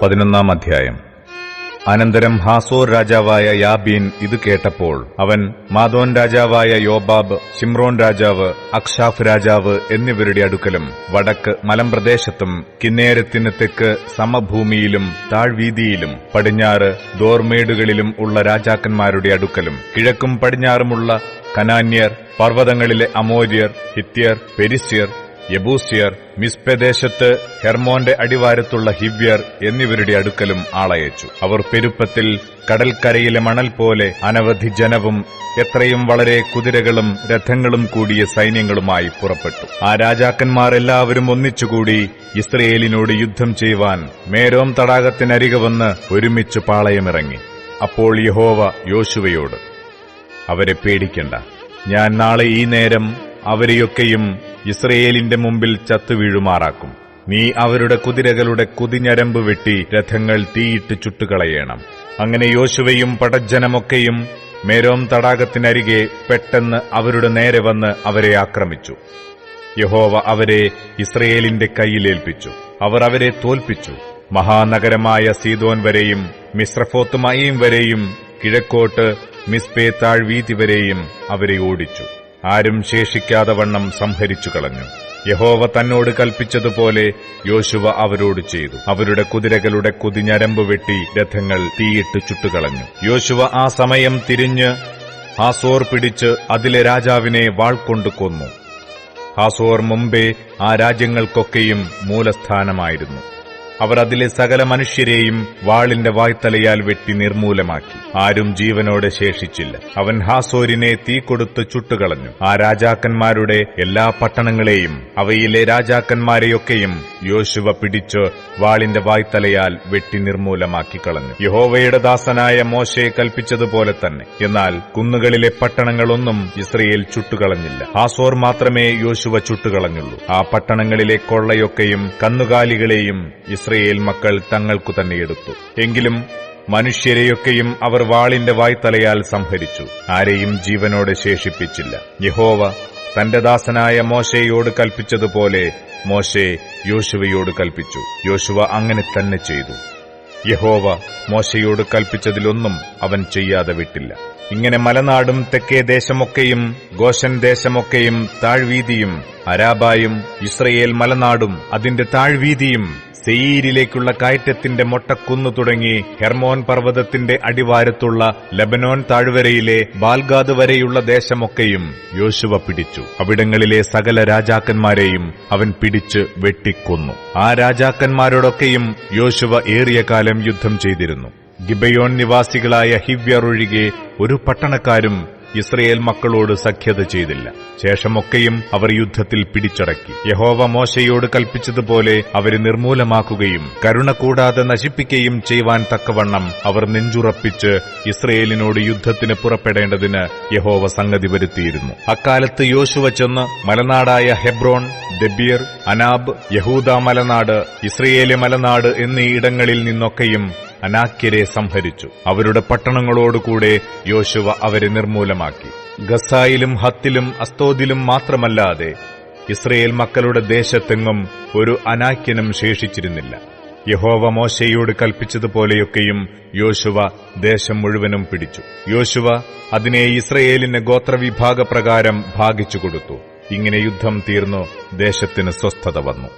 11 അധ്യായം. അനന്തരം ഹാസോർ രാജാവായ യാബീൻ ഇത് കേട്ടപ്പോൾ അവൻ മാദോൻ രാജാവായ യോബാബ്, ശിമ്രോൻ രാജാവ്, അക്ഷാഫ് രാജാവ് എന്നിവരുടെ അടുക്കലും വടക്ക് മലമ്പ്രദേശത്തും കിന്നേരത്തിന് തെക്ക് സമഭൂമിയിലും താഴ്വീതിയിലും പടിഞ്ഞാറ് ദോർമേടുകളിലും ഉള്ള രാജാക്കന്മാരുടെ അടുക്കലും കിഴക്കും പടിഞ്ഞാറുമുള്ള കനാന്യർ, പർവ്വതങ്ങളിലെ അമോര്യർ, ഹിത്യർ, പെരിസ്യർ, യെബൂസ്യർ, മിസ്പെദേശത്ത് ഹെർമോന്റെ അടിവാരത്തുള്ള ഹിവ്യർ എന്നിവരുടെ അടുക്കലും ആളയച്ചു. അവർ പെരുപ്പത്തിൽ കടൽക്കരയിലെ മണൽ പോലെ അനവധി ജനവും എത്രയും വളരെ കുതിരകളും രഥങ്ങളും കൂടിയ സൈന്യങ്ങളുമായി പുറപ്പെട്ടു. ആ രാജാക്കന്മാർ എല്ലാവരും ഒന്നിച്ചുകൂടി ഇസ്രയേലിനോട് യുദ്ധം ചെയ്യുവാൻ മേരോം തടാകത്തിനരികെ വന്ന് ഒരുമിച്ച് പാളയമിറങ്ങി. അപ്പോൾ യഹോവ യോശുവയോട്, അവരെ പേടിക്കണ്ട, ഞാൻ നാളെ ഈ നേരം അവരെയൊക്കെയും ഇസ്രയേലിന്റെ മുമ്പിൽ ചത്തുവീഴുമാറാക്കും. നീ അവരുടെ കുതിരകളുടെ കുതിഞ്ഞരമ്പ് വെട്ടി രഥങ്ങൾ തീയിട്ട് ചുട്ടുകളയണം. അങ്ങനെ യോശുവയും പടജ്ജനമൊക്കെയും മേരോം തടാകത്തിനരികെ പെട്ടെന്ന് അവരുടെ നേരെ വന്ന് അവരെ ആക്രമിച്ചു. യഹോവ അവരെ ഇസ്രയേലിന്റെ കൈയിലേൽപ്പിച്ചു. അവർ അവരെ തോൽപ്പിച്ചു. മഹാനഗരമായ സീദോൻ വരെയും മിസ്രഫോത്തുമയീം വരെയും കിഴക്കോട്ട് മിസ്പെ താഴ്വീതി വരെയും അവരെ ഓടിച്ചു. ആരും ശേഷിക്കാതെ വണ്ണം സംഹരിച്ചു കളഞ്ഞു. യഹോവ തന്നോട് കൽപ്പിച്ചതുപോലെ യോശുവ അവരോട് ചെയ്തു. അവരുടെ കുതിരകളുടെ കുതിഞ്ഞരമ്പ് വെട്ടി രഥങ്ങൾ തീയിട്ട് ചുട്ടുകളഞ്ഞു. യോശുവ ആ സമയം തിരിഞ്ഞ് ഹാസോർ പിടിച്ച് അതിലെ രാജാവിനെ വാൾകൊണ്ട് കൊന്നു. ഹാസോർ മുമ്പേ ആ രാജ്യങ്ങൾക്കൊക്കെയും മൂലസ്ഥാനമായിരുന്നു. അവർ അതിലെ സകല മനുഷ്യരെയും വാളിന്റെ വായ്ത്തലയാൽ വെട്ടി നിർമൂലമാക്കി. ആരും ജീവനോടെ ശേഷിച്ചില്ല. അവൻ ഹാസോരിനെ തീ കൊടുത്ത് ചുട്ടുകളഞ്ഞു. ആ രാജാക്കന്മാരുടെ എല്ലാ പട്ടണങ്ങളെയും അവയിലെ രാജാക്കന്മാരെയൊക്കെയും യോശുവ പിടിച്ച് വാളിന്റെ വായ്ത്തലയാൽ വെട്ടി നിർമൂലമാക്കി കളഞ്ഞു. യഹോവയുടെ ദാസനായ മോശെ കൽപ്പിച്ചതുപോലെ തന്നെ. എന്നാൽ കുന്നുകളിലെ പട്ടണങ്ങളൊന്നും ഇസ്രയേൽ ചുട്ടുകളഞ്ഞില്ല. ഹാസോർ മാത്രമേ യോശുവ ചുട്ടുകളഞ്ഞുള്ളൂ. ആ പട്ടണങ്ങളിലെ കൊള്ളയൊക്കെയും കന്നുകാലികളെയും ഇസ്രയേൽ മക്കൾ തങ്ങൾക്കു തന്നെ എടുത്തു. എങ്കിലും മനുഷ്യരെയൊക്കെയും അവർ വാളിന്റെ വായ്ത്തലയാൽ സംഹരിച്ചു. ആരെയും ജീവനോടെ ശേഷിപ്പിച്ചില്ല. യഹോവ തന്റെ ദാസനായ മോശെയോട് കൽപ്പിച്ചതുപോലെ മോശെ യോശുവയോട് കൽപ്പിച്ചു. യോശുവ അങ്ങനെ തന്നെ ചെയ്തു. യഹോവ മോശെയോട് കൽപ്പിച്ചതിലൊന്നും അവൻ ചെയ്യാതെ വിട്ടില്ല. ഇങ്ങനെ മലനാടും തെക്കേ ദേശമൊക്കെയും ഗോശൻ ദേശമൊക്കെയും താഴ്വീതിയും അരാബായും ഇസ്രയേൽ മലനാടും അതിന്റെ താഴ്വീതിയും സെയീരിലേക്കുള്ള കയറ്റത്തിന്റെ മൊട്ടക്കുന്നു തുടങ്ങി ഹെർമോൻ പർവ്വതത്തിന്റെ അടിവാരത്തുള്ള ലബനോൻ താഴ്വരയിലെ ബാൽഗാദ് വരെയുള്ള ദേശമൊക്കെയും യോശുവ പിടിച്ചു. അവിടങ്ങളിലെ സകല രാജാക്കന്മാരെയും അവൻ പിടിച്ച് വെട്ടിക്കൊന്നു. ആ രാജാക്കന്മാരോടൊക്കെയും യോശുവ ഏറിയ കാലം യുദ്ധം ചെയ്തിരുന്നു. ഗിബയോൻ നിവാസികളായ ഹിവ്യർ ഒഴികെ ഒരു പട്ടണക്കാരും ഇസ്രയേൽ മക്കളോട് സഖ്യത ചെയ്തില്ല. ശേഷമൊക്കെയും അവർ യുദ്ധത്തിൽ പിടിച്ചടക്കി. യഹോവ മോശെയോട് കൽപ്പിച്ചതുപോലെ അവരെ നിർമൂലമാക്കുകയും കരുണ കൂടാതെ നശിപ്പിക്കുകയും ചെയ്യുവാൻ തക്കവണ്ണം അവർ നെഞ്ചുറപ്പിച്ച് ഇസ്രയേലിനോട് യുദ്ധത്തിന് പുറപ്പെടേണ്ടതിന് യഹോവ സംഗതി വരുത്തിയിരുന്നു. അക്കാലത്ത് യോശുവ ചെന്ന് മലനാടായ ഹെബ്രോൻ, ദെബീർ, അനാബ്, യഹൂദ മലനാട്, ഇസ്രയേല് മലനാട് എന്നീ ഇടങ്ങളിൽ നിന്നൊക്കെയും അനാക്യരെ സംഹരിച്ചു. അവരുടെ പട്ടണങ്ങളോടുകൂടെ യോശുവ അവരെ നിർമൂലമാക്കി. ഗസായിലും ഹത്തിലും അസ്തോദിലും മാത്രമല്ലാതെ ഇസ്രയേൽ മക്കളുടെ ദേശത്തെങ്ങും ഒരു അനാക്യനും ശേഷിച്ചിരുന്നില്ല. യഹോവ മോശെയോട് കൽപ്പിച്ചതുപോലെയൊക്കെയും യോശുവ ദേശം മുഴുവനും പിടിച്ചു. യോശുവ അതിനെ ഇസ്രയേലിന് ഗോത്രവിഭാഗപ്രകാരം ഭാഗിച്ചു കൊടുത്തു. ഇങ്ങനെ യുദ്ധം തീർന്നു ദേശത്തിന് സ്വസ്ഥത വന്നു.